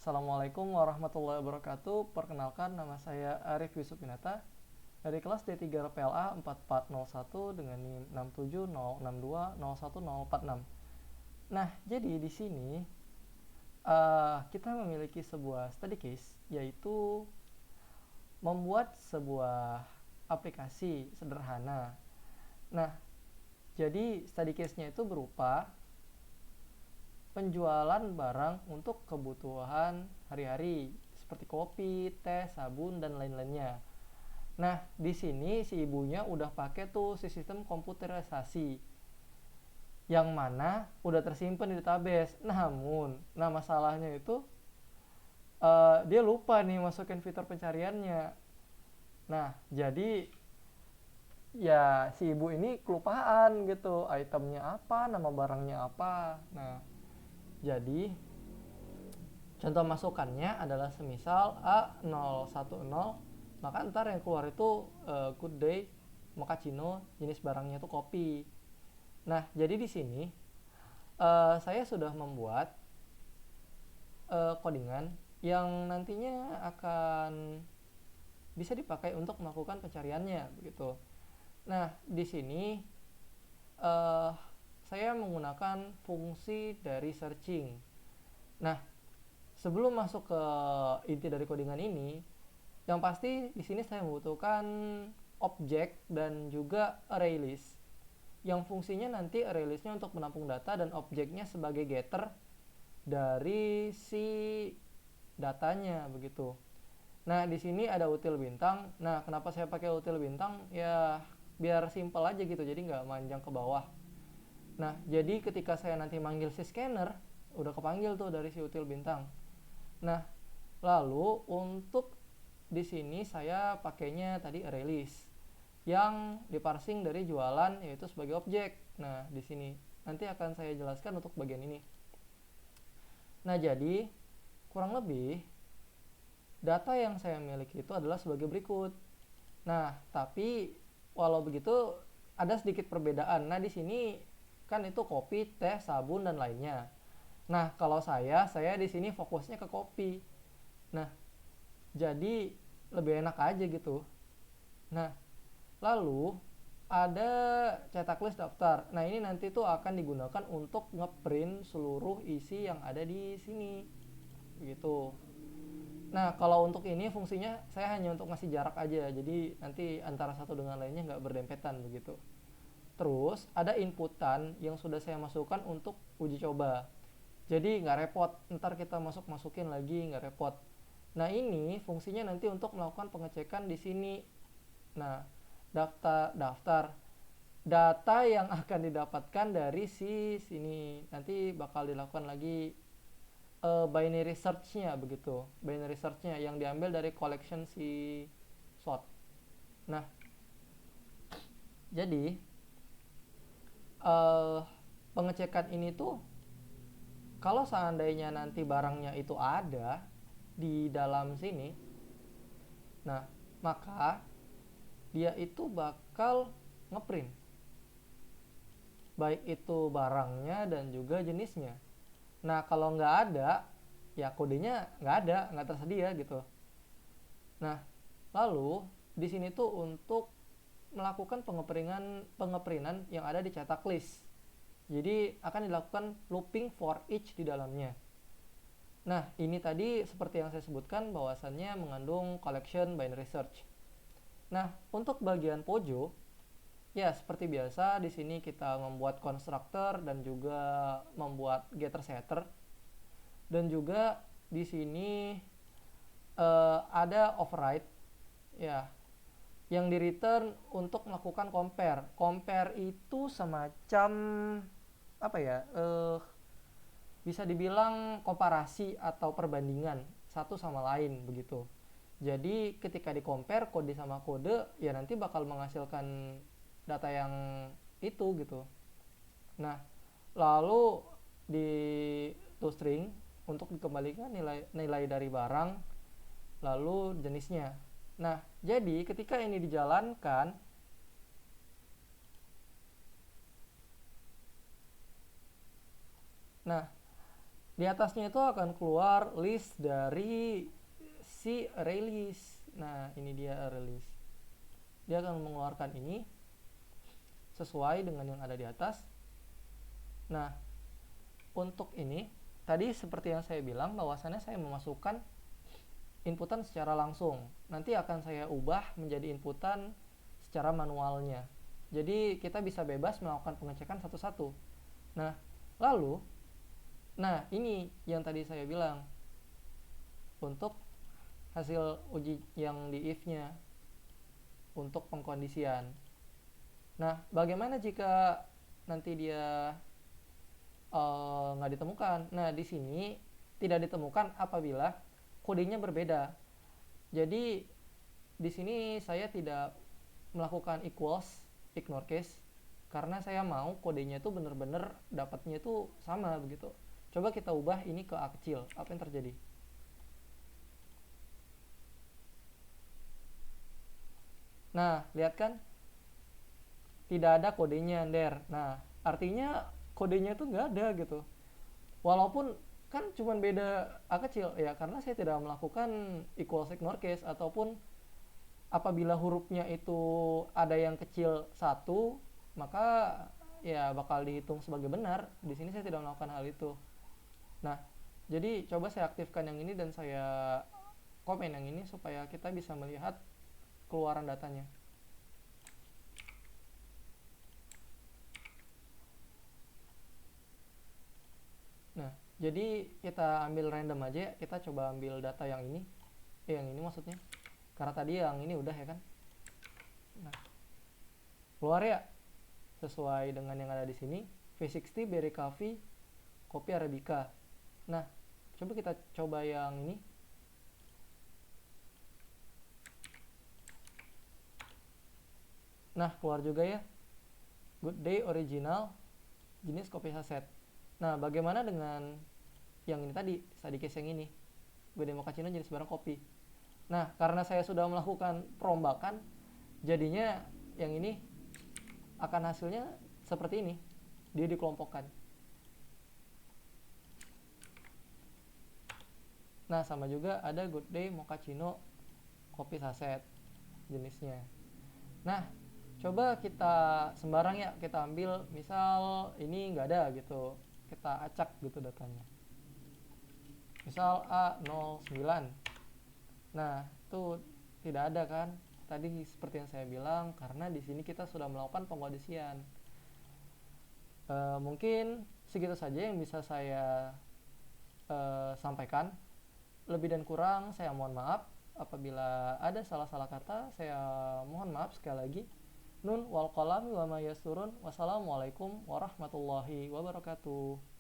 Assalamualaikum warahmatullahi wabarakatuh. Perkenalkan, nama saya Arif Yusuf Pinata dari kelas D3 PLA 4401 dengan NIM 67062010046. Nah, jadi di sini kita memiliki sebuah study case, yaitu membuat sebuah aplikasi sederhana. Nah, jadi study case-nya itu berupa penjualan barang untuk kebutuhan hari-hari seperti kopi, teh, sabun, dan lain-lainnya. Nah, di sini si ibunya udah pakai tuh sistem komputerisasi yang mana udah tersimpan di database. Namun, masalahnya itu dia lupa nih masukin fitur pencariannya. Nah, jadi ya si ibu ini kelupaan gitu, itemnya apa, nama barangnya apa. Nah, jadi contoh masukannya adalah semisal A010, maka ntar yang keluar itu good day mochaccino, jenis barangnya itu kopi. Nah, jadi di sini saya sudah membuat codingan yang nantinya akan bisa dipakai untuk melakukan pencariannya begitu. Nah, di sini saya menggunakan fungsi dari searching. Nah, sebelum masuk ke inti dari codingan ini, yang pasti di sini saya membutuhkan objek dan juga array list. Yang fungsinya nanti array listnya untuk menampung data dan objeknya sebagai getter dari si datanya begitu. Nah, di sini ada util bintang. Nah, kenapa saya pakai util bintang? Ya, biar simpel aja gitu, jadi nggak manjang ke bawah. Nah, jadi ketika saya nanti manggil si scanner, udah kepanggil tuh dari si util bintang. Nah, lalu untuk di sini saya pakainya tadi array list yang diparsing dari jualan yaitu sebagai objek. Nah, di sini nanti akan saya jelaskan untuk bagian ini. Nah, jadi kurang lebih data yang saya miliki itu adalah sebagai berikut. Nah, tapi walau begitu ada sedikit perbedaan. Nah, di sini kan itu kopi, teh, sabun, dan lainnya. Nah, kalau saya di sini fokusnya ke kopi. Nah, jadi lebih enak aja gitu. Nah, lalu ada cetak list daftar. Nah, ini nanti tuh akan digunakan untuk ngeprint seluruh isi yang ada di sini. Begitu. Nah, kalau untuk ini fungsinya saya hanya untuk ngasih jarak aja. Jadi nanti antara satu dengan lainnya nggak berdempetan begitu. Terus ada inputan yang sudah saya masukkan untuk uji coba. Jadi nggak repot, ntar kita masukin lagi nggak repot. Nah, ini fungsinya nanti untuk melakukan pengecekan di sini. Nah, daftar data yang akan didapatkan dari si sini nanti bakal dilakukan lagi binary search-nya begitu. Binary search-nya yang diambil dari collection si sort. Nah, jadi pengecekan ini tuh kalau seandainya nanti barangnya itu ada di dalam sini, nah maka dia itu bakal ngeprint baik itu barangnya dan juga jenisnya. Nah, kalau nggak ada, ya kodenya nggak ada, nggak tersedia gitu. Nah, lalu di sini tuh untuk melakukan pengeprintan yang ada di cetak list. Jadi akan dilakukan looping for each di dalamnya. Nah, ini tadi seperti yang saya sebutkan bahwasannya mengandung collection binary search. Nah, untuk bagian pojok, ya seperti biasa di sini kita membuat constructor dan juga membuat getter setter. Dan juga di sini ada override ya yang di return untuk melakukan compare. Compare itu semacam apa ya? Bisa dibilang komparasi atau perbandingan satu sama lain begitu. Jadi ketika di compare kode sama kode ya nanti bakal menghasilkan data yang itu gitu. Nah, lalu di toString untuk dikembalikan nilai dari barang lalu jenisnya. Nah, jadi ketika ini dijalankan, nah Di atasnya itu akan keluar list dari si array list. Nah, ini dia array list. Dia akan mengeluarkan ini sesuai dengan yang ada di atas. Nah, untuk ini tadi seperti yang saya bilang bahwasannya saya memasukkan inputan secara langsung. Nanti akan saya ubah menjadi inputan secara manualnya. Jadi kita bisa bebas melakukan pengecekan satu-satu. Nah, lalu ini yang tadi saya bilang untuk hasil uji yang di if-nya untuk pengkondisian. Nah, bagaimana jika nanti dia nggak ditemukan? Nah, di sini tidak ditemukan apabila kodenya berbeda. Jadi di sini saya tidak melakukan equals ignore case karena saya mau kodenya itu benar-benar dapatnya itu sama begitu. Coba kita ubah ini ke A kecil. Apa yang terjadi? Nah, lihat kan? Tidak ada kodenya, Der. Nah, artinya kodenya itu nggak ada gitu. Walaupun kan cuma beda A kecil ya, karena saya tidak melakukan equals ignore case ataupun apabila hurufnya itu ada yang kecil satu, maka ya bakal dihitung sebagai benar. Di sini saya tidak melakukan hal itu. Nah, jadi coba saya aktifkan yang ini dan saya komen yang ini supaya kita bisa melihat keluaran datanya. Nah, jadi kita ambil random aja, kita coba ambil data yang ini. Yang ini maksudnya. Karena tadi yang ini udah ya kan. Nah, keluar ya sesuai dengan yang ada di sini. V60 berry coffee kopi arabica. Nah, coba kita coba yang ini. Nah, keluar juga ya. Good day original jenis kopi saset. Nah, bagaimana dengan yang ini tadi, study case yang ini? Good day mochaccino jenis barang kopi. Nah, karena saya sudah melakukan perombakan, jadinya yang ini akan hasilnya seperti ini. Dia dikelompokkan. Nah, sama juga ada good day mochaccino kopi saset jenisnya. Nah, coba kita sembarang ya, kita ambil misal ini nggak ada gitu, kita acak gitu datanya, misal A09. Nah, itu tidak ada kan tadi seperti yang saya bilang, karena di sini kita sudah melakukan pengkondisian. Mungkin segitu saja yang bisa saya sampaikan. Lebih dan kurang saya mohon maaf. Apabila ada salah-salah kata, saya mohon maaf sekali lagi. Nun wal qalami wa ma yasturun. Wassalamualaikum warahmatullahi wabarakatuh.